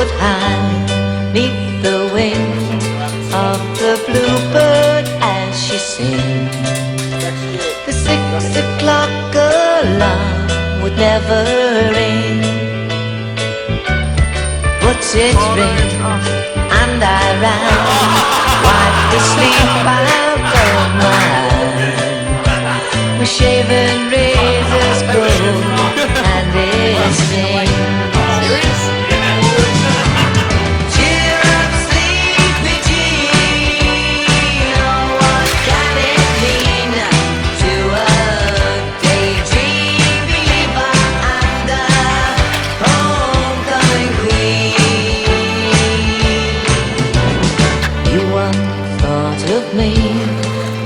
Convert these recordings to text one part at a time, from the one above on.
would hide neath the wing of the bluebird as she sings. The 6 o'clock alarm would never ring, but it rings and I ran, wiped the sleep out of my eyes. My shaven razor's cold and it stings. Cheer up, sleepy Jean. Oh, what can it mean to a daydream believer and a homecoming queen? You once thought of me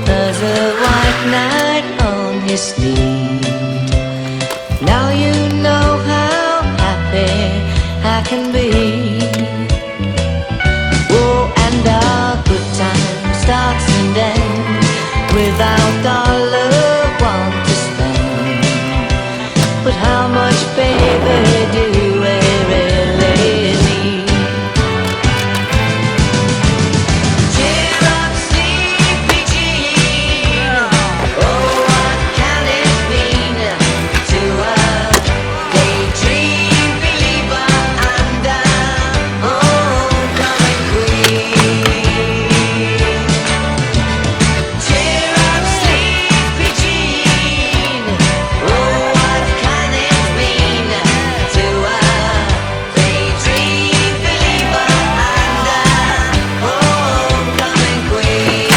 as a white knight on his sleeve. Now you know how happy I can be. Oh, and our good time starts and ends without $1 to spend. But how much, baby, do we really need? Cheer up, sleepy Jean. Oh, what can it mean to a daydream believer and a homecoming queen? Cheer up, sleepy Jean. Oh, what can it mean to a daydream believer and a homecoming queen?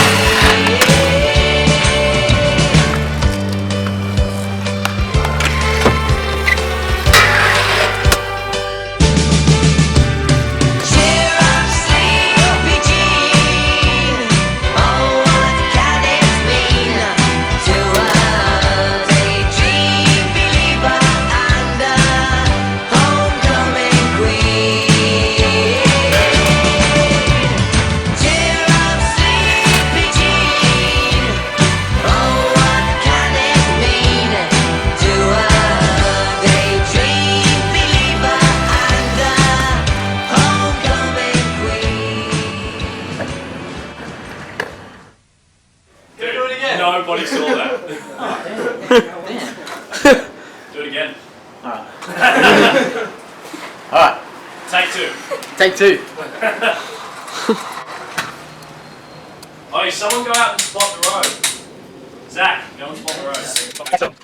Cheer up, sleepy Jean. Oh, what can it mean to a daydream believer and a homecoming queen? Cheer up, sleepy Jean. Oh, what can it mean to a daydream believer and a homecoming queen? Do it again. Nobody saw that. Damn. Do it again. Alright. Alright. Take 2. Take 2. Oh, someone go out and spot the road. Zach, go and spot the road.